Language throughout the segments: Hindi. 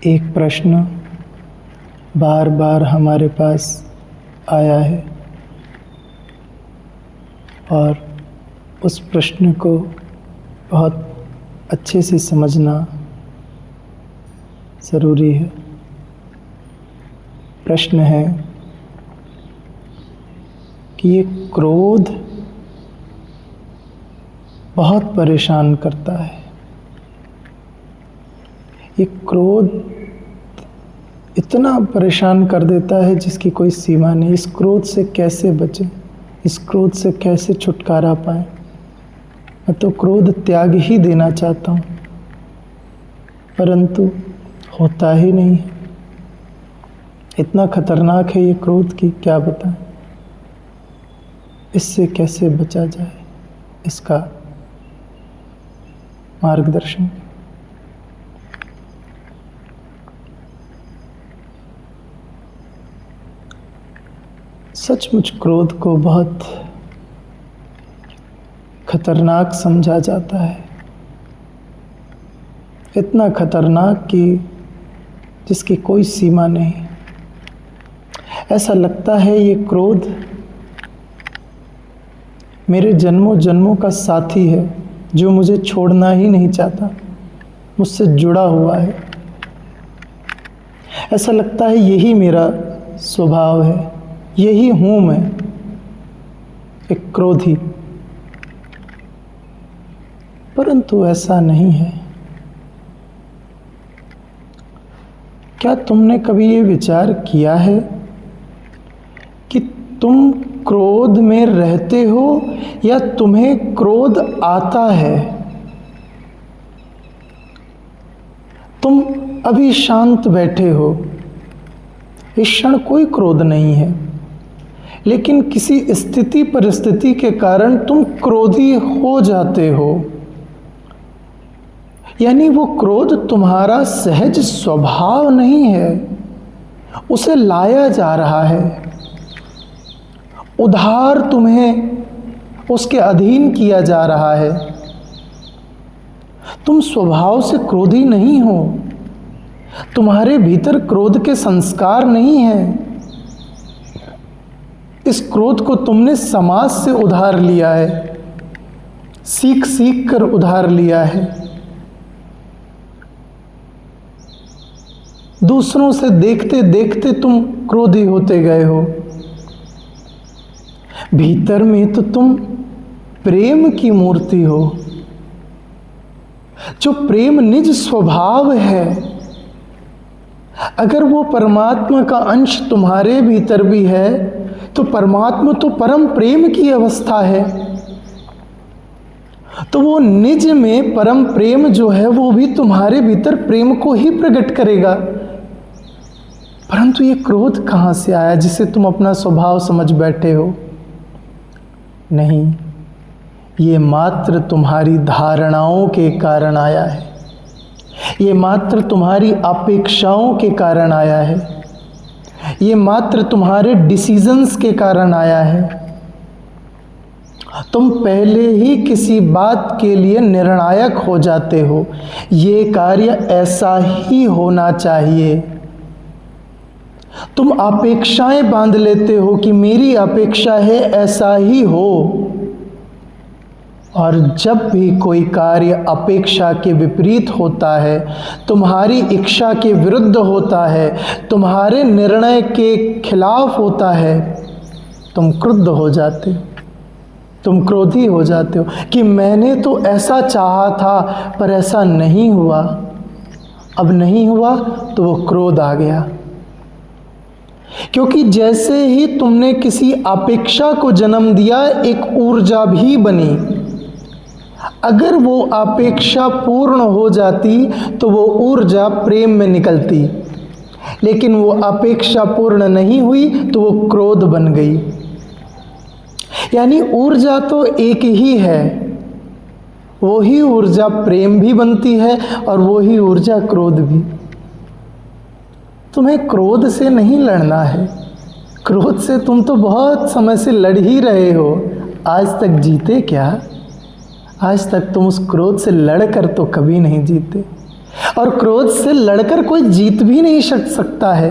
एक प्रश्न बार बार हमारे पास आया है और उस प्रश्न को बहुत अच्छे से समझना ज़रूरी है। प्रश्न है कि ये क्रोध बहुत परेशान करता है। ये क्रोध इतना परेशान कर देता है जिसकी कोई सीमा नहीं। इस क्रोध से कैसे बचें, इस क्रोध से कैसे छुटकारा पाएं। मैं तो क्रोध त्याग ही देना चाहता हूँ, परंतु होता ही नहीं है। इतना खतरनाक है ये क्रोध की क्या बताएं। इससे कैसे बचा जाए, इसका मार्गदर्शन। सचमुच क्रोध को बहुत खतरनाक समझा जाता है, इतना खतरनाक कि जिसकी कोई सीमा नहीं। ऐसा लगता है ये क्रोध मेरे जन्मों जन्मों का साथी है जो मुझे छोड़ना ही नहीं चाहता, मुझसे जुड़ा हुआ है। ऐसा लगता है यही मेरा स्वभाव है, यही हूँ मैं, एक क्रोधी। परंतु ऐसा नहीं है। क्या तुमने कभी ये विचार किया है कि तुम क्रोध में रहते हो या तुम्हें क्रोध आता है? तुम अभी शांत बैठे हो, इस क्षण कोई क्रोध नहीं है, लेकिन किसी स्थिति परिस्थिति के कारण तुम क्रोधी हो जाते हो। यानी वो क्रोध तुम्हारा सहज स्वभाव नहीं है, उसे लाया जा रहा है। उधार तुम्हें उसके अधीन किया जा रहा है। तुम स्वभाव से क्रोधी नहीं हो, तुम्हारे भीतर क्रोध के संस्कार नहीं है। इस क्रोध को तुमने समाज से उधार लिया है, सीख सीख कर उधार लिया है। दूसरों से देखते देखते तुम क्रोधी होते गए हो। भीतर में तो तुम प्रेम की मूर्ति हो। जो प्रेम निज स्वभाव है, अगर वो परमात्मा का अंश तुम्हारे भीतर भी है तो परमात्मा तो परम प्रेम की अवस्था है। तो वो निज में परम प्रेम जो है वो भी तुम्हारे भीतर प्रेम को ही प्रकट करेगा। परंतु ये क्रोध कहाँ से आया जिसे तुम अपना स्वभाव समझ बैठे हो? नहीं, ये मात्र तुम्हारी धारणाओं के कारण आया है, ये मात्र तुम्हारी अपेक्षाओं के कारण आया है, ये मात्र तुम्हारे डिसीजंस के कारण आया है। तुम पहले ही किसी बात के लिए निर्णायक हो जाते हो, ये कार्य ऐसा ही होना चाहिए। तुम अपेक्षाएं बांध लेते हो कि मेरी अपेक्षा है ऐसा ही हो, और जब भी कोई कार्य अपेक्षा के विपरीत होता है, तुम्हारी इच्छा के विरुद्ध होता है, तुम्हारे निर्णय के खिलाफ होता है, तुम क्रुद्ध हो जाते हो, तुम क्रोधी हो जाते हो कि मैंने तो ऐसा चाहा था पर ऐसा नहीं हुआ। अब नहीं हुआ तो वो क्रोध आ गया। क्योंकि जैसे ही तुमने किसी अपेक्षा को जन्म दिया, एक ऊर्जा भी बनी। अगर वो अपेक्षा पूर्ण हो जाती तो वो ऊर्जा प्रेम में निकलती, लेकिन वो अपेक्षा पूर्ण नहीं हुई तो वो क्रोध बन गई। यानी ऊर्जा तो एक ही है, वो ही ऊर्जा प्रेम भी बनती है और वो ही ऊर्जा क्रोध भी। तुम्हें क्रोध से नहीं लड़ना है, क्रोध से तुम तो बहुत समय से लड़ ही रहे हो। आज तक जीते क्या? आज तक तुम उस क्रोध से लड़कर तो कभी नहीं जीते। और क्रोध से लड़कर कोई जीत भी नहीं सकता है।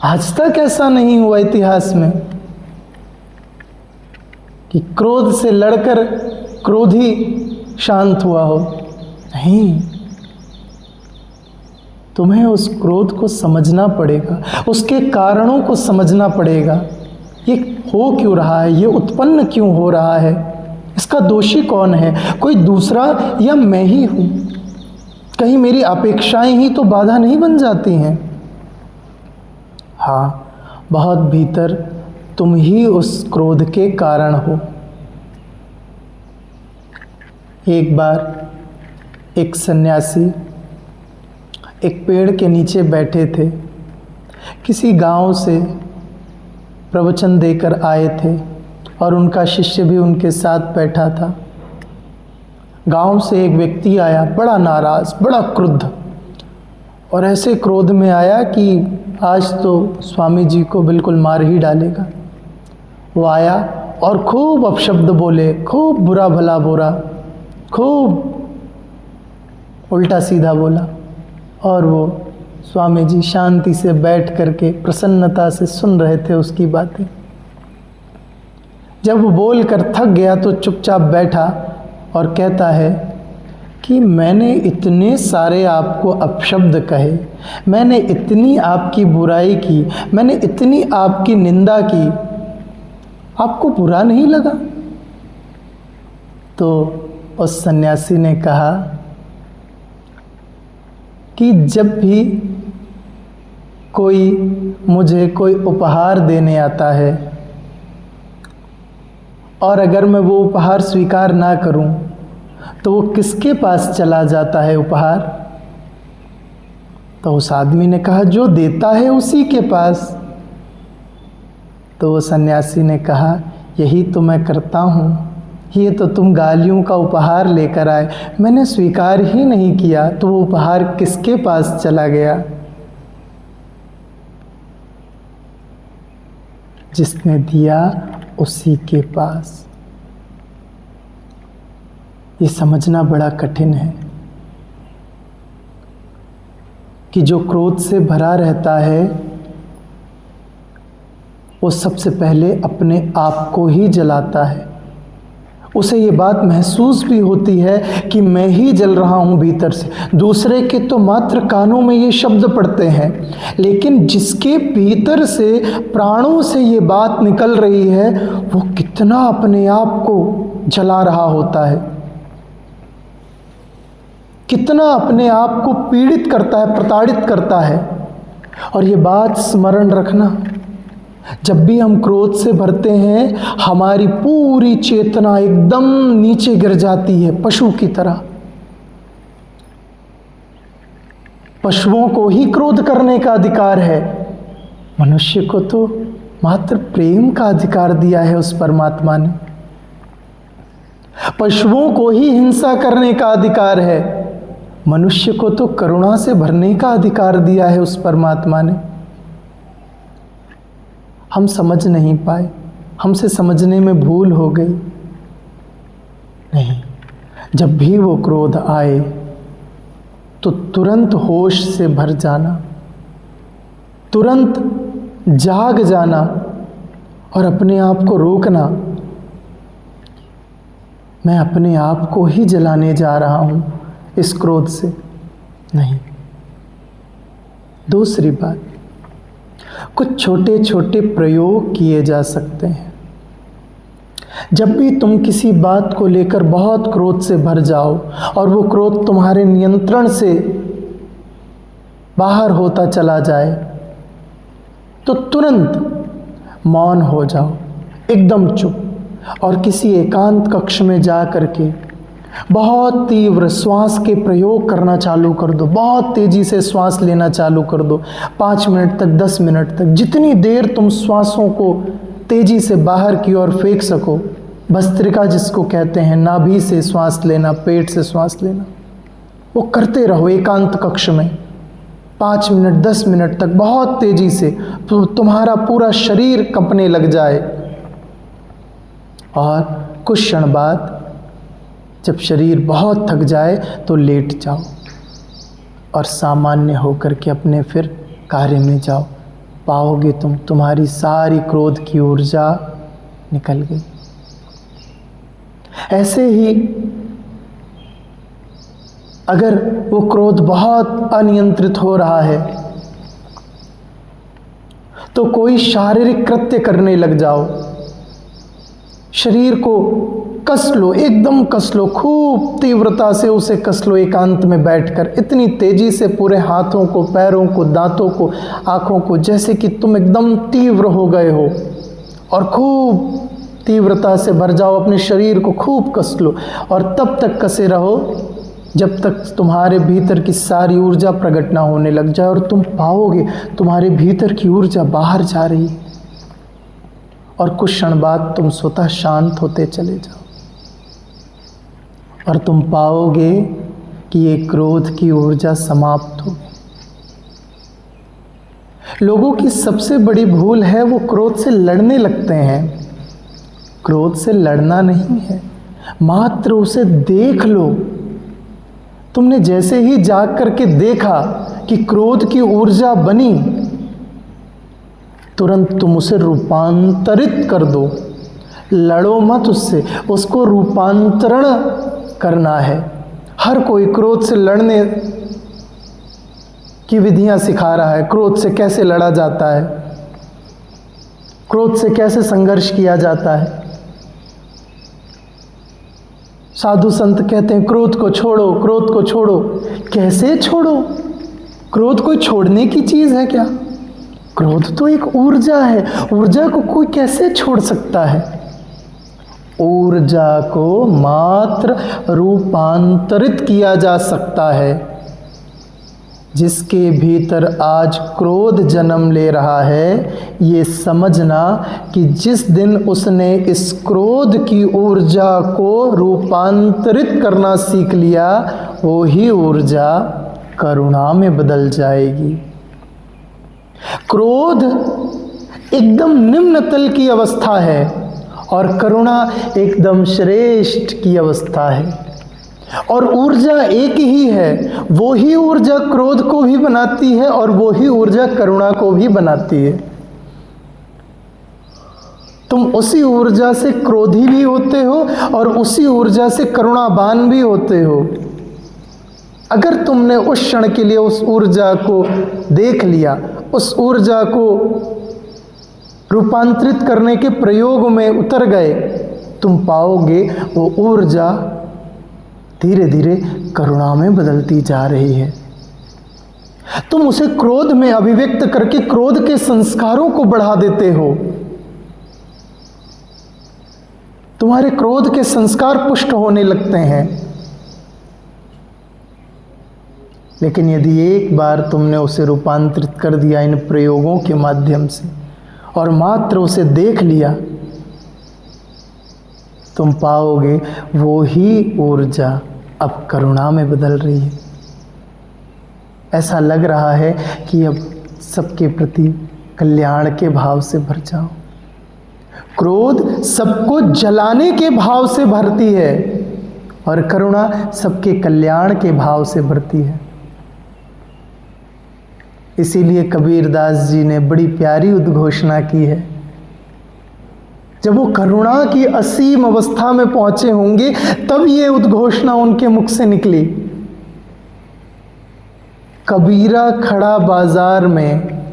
आज तक ऐसा नहीं हुआ इतिहास में कि क्रोध से लड़कर क्रोधी शांत हुआ हो। नहीं, तुम्हें उस क्रोध को समझना पड़ेगा, उसके कारणों को समझना पड़ेगा। ये हो क्यों रहा है, ये उत्पन्न क्यों हो रहा है, इसका दोषी कौन है, कोई दूसरा या मैं ही हूं? कहीं मेरी अपेक्षाएं ही तो बाधा नहीं बन जाती हैं? हाँ, बहुत भीतर तुम ही उस क्रोध के कारण हो। एक बार एक सन्यासी एक पेड़ के नीचे बैठे थे। किसी गांव से प्रवचन देकर आए थे और उनका शिष्य भी उनके साथ बैठा था। गांव से एक व्यक्ति आया, बड़ा नाराज, बड़ा क्रुद्ध, और ऐसे क्रोध में आया कि आज तो स्वामी जी को बिल्कुल मार ही डालेगा। वो आया और खूब अपशब्द बोले, खूब बुरा भला बोला, खूब उल्टा सीधा बोला। और वो स्वामी जी शांति से बैठ करके प्रसन्नता से सुन रहे थे उसकी बातें। जब वो बोल कर थक गया तो चुपचाप बैठा और कहता है कि मैंने इतने सारे आपको अपशब्द कहे, मैंने इतनी आपकी बुराई की, मैंने इतनी आपकी निंदा की, आपको बुरा नहीं लगा? तो उस सन्यासी ने कहा कि जब भी कोई मुझे कोई उपहार देने आता है और अगर मैं वो उपहार स्वीकार ना करूं तो वो किसके पास चला जाता है उपहार? तो उस आदमी ने कहा जो देता है उसी के पास। तो वो सन्यासी ने कहा यही तो मैं करता हूँ, ये तो तुम गालियों का उपहार लेकर आए, मैंने स्वीकार ही नहीं किया तो वो उपहार किसके पास चला गया? जिसने दिया उसी के पास। ये समझना बड़ा कठिन है कि जो क्रोध से भरा रहता है वो सबसे पहले अपने आप को ही जलाता है। उसे ये बात महसूस भी होती है कि मैं ही जल रहा हूँ भीतर से। दूसरे के तो मात्र कानों में ये शब्द पड़ते हैं, लेकिन जिसके भीतर से प्राणों से ये बात निकल रही है वो कितना अपने आप को जला रहा होता है, कितना अपने आप को पीड़ित करता है, प्रताड़ित करता है। और ये बात स्मरण रखना, जब भी हम क्रोध से भरते हैं हमारी पूरी चेतना एकदम नीचे गिर जाती है, पशु की तरह। पशुओं को ही क्रोध करने का अधिकार है, मनुष्य को तो मात्र प्रेम का अधिकार दिया है उस परमात्मा ने। पशुओं को ही हिंसा करने का अधिकार है, मनुष्य को तो करुणा से भरने का अधिकार दिया है उस परमात्मा ने। हम समझ नहीं पाए, हमसे समझने में भूल हो गई। नहीं, जब भी वो क्रोध आए तो तुरंत होश से भर जाना, तुरंत जाग जाना और अपने आप को रोकना। मैं अपने आप को ही जलाने जा रहा हूँ इस क्रोध से। नहीं। दूसरी बात, कुछ छोटे छोटे प्रयोग किए जा सकते हैं। जब भी तुम किसी बात को लेकर बहुत क्रोध से भर जाओ और वो क्रोध तुम्हारे नियंत्रण से बाहर होता चला जाए तो तुरंत मौन हो जाओ, एकदम चुप, और किसी एकांत कक्ष में जा करके बहुत तीव्र श्वास के प्रयोग करना चालू कर दो। बहुत तेजी से श्वास लेना चालू कर दो। 5 मिनट तक, 10 मिनट तक, जितनी देर तुम श्वासों को तेजी से बाहर की ओर फेंक सको। भस्त्रिका जिसको कहते हैं, नाभि से श्वास लेना, पेट से श्वास लेना, वो करते रहो एकांत कक्ष में 5 मिनट 10 मिनट तक बहुत तेजी से, तो तुम्हारा पूरा शरीर कंपने लग जाए। और कुछ क्षण बाद जब शरीर बहुत थक जाए तो लेट जाओ और सामान्य होकर के अपने फिर कार्य में जाओ। पाओगे तुम्हारी सारी क्रोध की ऊर्जा निकल गई। ऐसे ही अगर वो क्रोध बहुत अनियंत्रित हो रहा है तो कोई शारीरिक कृत्य करने लग जाओ। शरीर को कस लो, एकदम कस लो, खूब तीव्रता से उसे कस लो एकांत में बैठकर, इतनी तेजी से पूरे हाथों को, पैरों को, दांतों को, आंखों को, जैसे कि तुम एकदम तीव्र हो गए हो, और खूब तीव्रता से भर जाओ। अपने शरीर को खूब कस लो और तब तक कसे रहो जब तक तुम्हारे भीतर की सारी ऊर्जा प्रकट ना होने लग जाए, और तुम पाओगे तुम्हारे भीतर की ऊर्जा बाहर जा रही है और कुछ क्षण बाद तुम स्वतः शांत होते चले जाओ और तुम पाओगे कि ये क्रोध की ऊर्जा समाप्त हो गई। लोगों की सबसे बड़ी भूल है वो क्रोध से लड़ने लगते हैं। क्रोध से लड़ना नहीं है, मात्र उसे देख लो। तुमने जैसे ही जाग करके देखा कि क्रोध की ऊर्जा बनी, तुरंत तुम उसे रूपांतरित कर दो। लड़ो मत उससे, उसको रूपांतरण करना है। हर कोई क्रोध से लड़ने की विधियां सिखा रहा है, क्रोध से कैसे लड़ा जाता है, क्रोध से कैसे संघर्ष किया जाता है। साधु संत कहते हैं क्रोध को छोड़ो, क्रोध को छोड़ो। कैसे छोड़ो? क्रोध कोई छोड़ने की चीज है क्या? क्रोध तो एक ऊर्जा है, ऊर्जा को कोई कैसे छोड़ सकता है? ऊर्जा को मात्र रूपांतरित किया जा सकता है। जिसके भीतर आज क्रोध जन्म ले रहा है, ये समझना कि जिस दिन उसने इस क्रोध की ऊर्जा को रूपांतरित करना सीख लिया, वो ही ऊर्जा करुणा में बदल जाएगी। क्रोध एकदम निम्न तल की अवस्था है और करुणा एकदम श्रेष्ठ की अवस्था है। और ऊर्जा एक ही है, वो ही ऊर्जा क्रोध को भी बनाती है और वो ही ऊर्जा करुणा को भी बनाती है। तुम उसी ऊर्जा से क्रोधी भी होते हो और उसी ऊर्जा से करुणावान भी होते हो। अगर तुमने उस क्षण के लिए उस ऊर्जा को देख लिया, उस ऊर्जा को रूपांतरित करने के प्रयोग में उतर गए, तुम पाओगे वो ऊर्जा धीरे धीरे करुणा में बदलती जा रही है। तुम उसे क्रोध में अभिव्यक्त करके क्रोध के संस्कारों को बढ़ा देते हो। तुम्हारे क्रोध के संस्कार पुष्ट होने लगते हैं। लेकिन यदि एक बार तुमने उसे रूपांतरित कर दिया इन प्रयोगों के माध्यम से और मात्र उसे देख लिया, तुम पाओगे वो ही ऊर्जा अब करुणा में बदल रही है। ऐसा लग रहा है कि अब सबके प्रति कल्याण के भाव से भर जाओ। क्रोध सबको जलाने के भाव से भरती है और करुणा सबके कल्याण के भाव से भरती है। इसीलिए कबीरदास जी ने बड़ी प्यारी उद्घोषणा की है। जब वो करुणा की असीम अवस्था में पहुंचे होंगे तब ये उद्घोषणा उनके मुख से निकली। कबीरा खड़ा बाजार में,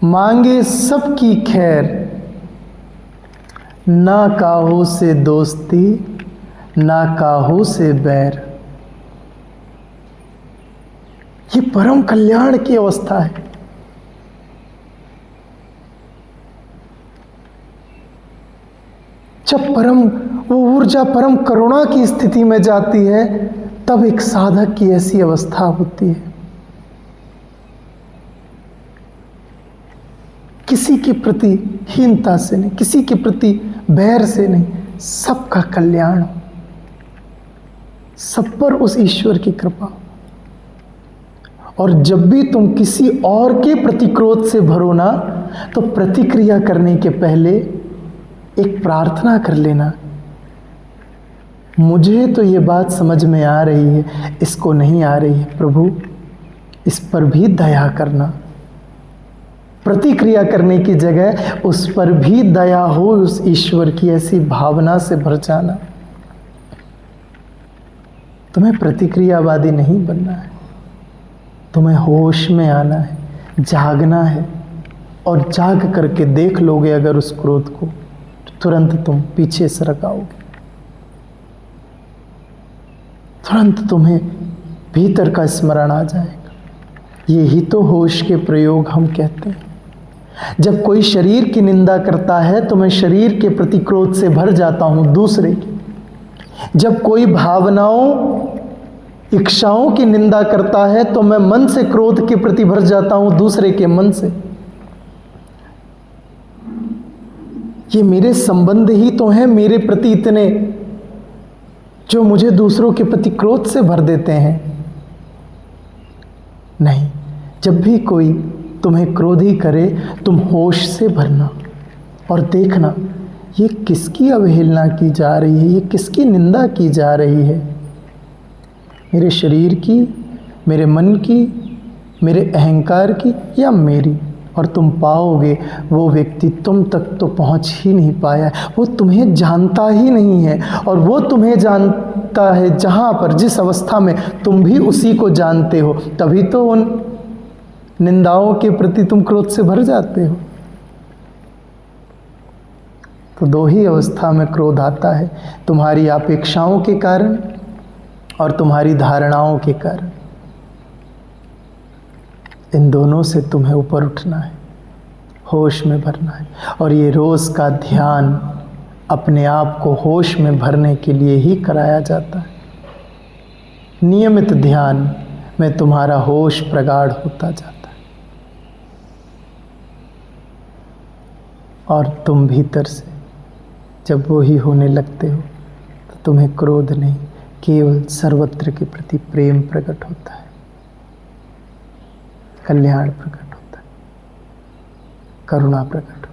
मांगे सबकी खैर, ना काहू से दोस्ती ना काहू से बैर। ये परम कल्याण की अवस्था है। जब वो ऊर्जा परम करुणा की स्थिति में जाती है, तब एक साधक की ऐसी अवस्था होती है। किसी के प्रति हीनता से नहीं, किसी के प्रति बैर से नहीं, सबका कल्याण, सब पर उस ईश्वर की कृपा। और जब भी तुम किसी और के प्रति क्रोध से भरो ना, तो प्रतिक्रिया करने के पहले एक प्रार्थना कर लेना मुझे तो ये बात समझ में आ रही है, इसको नहीं आ रही है। प्रभु इस पर भी दया करना, प्रतिक्रिया करने की जगह उस पर भी दया हो, उस ईश्वर की ऐसी भावना से भर जाना। तुम्हें प्रतिक्रियावादी नहीं बनना है, तुम्हें होश में आना है, जागना है। और जाग करके देख लोगे अगर उस क्रोध को, तो तुरंत तुम पीछे सरक आओगे। तुरंत तुम्हें भीतर का स्मरण आ जाएगा। यही तो होश के प्रयोग हम कहते हैं। जब कोई शरीर की निंदा करता है तो मैं शरीर के प्रति क्रोध से भर जाता हूं, दूसरे की। जब कोई भावनाओं, इच्छाओं की निंदा करता है तो मैं मन से क्रोध के प्रति भर जाता हूं, दूसरे के मन से। ये मेरे संबंध ही तो हैं मेरे प्रति इतने, जो मुझे दूसरों के प्रति क्रोध से भर देते हैं। नहीं, जब भी कोई तुम्हें क्रोधी करे, तुम होश से भरना और देखना ये किसकी अवहेलना की जा रही है, ये किसकी निंदा की जा रही है। मेरे शरीर की, मेरे मन की, मेरे अहंकार की, या मेरी। और तुम पाओगे वो व्यक्ति तुम तक तो पहुंच ही नहीं पाया है, वो तुम्हें जानता ही नहीं है। और वो तुम्हें जानता है जहाँ पर, जिस अवस्था में तुम भी उसी को जानते हो, तभी तो उन निंदाओं के प्रति तुम क्रोध से भर जाते हो। तो दो ही अवस्था में क्रोध आता है, तुम्हारी अपेक्षाओं के कारण और तुम्हारी धारणाओं के कारण। इन दोनों से तुम्हें ऊपर उठना है, होश में भरना है। और ये रोज़ का ध्यान अपने आप को होश में भरने के लिए ही कराया जाता है। नियमित ध्यान में तुम्हारा होश प्रगाढ़ होता जाता है और तुम भीतर से जब वो ही होने लगते हो तो तुम्हें क्रोध नहीं, केवल सर्वत्र के प्रति प्रेम प्रकट होता है, कल्याण प्रकट होता है, करुणा प्रकट होता है।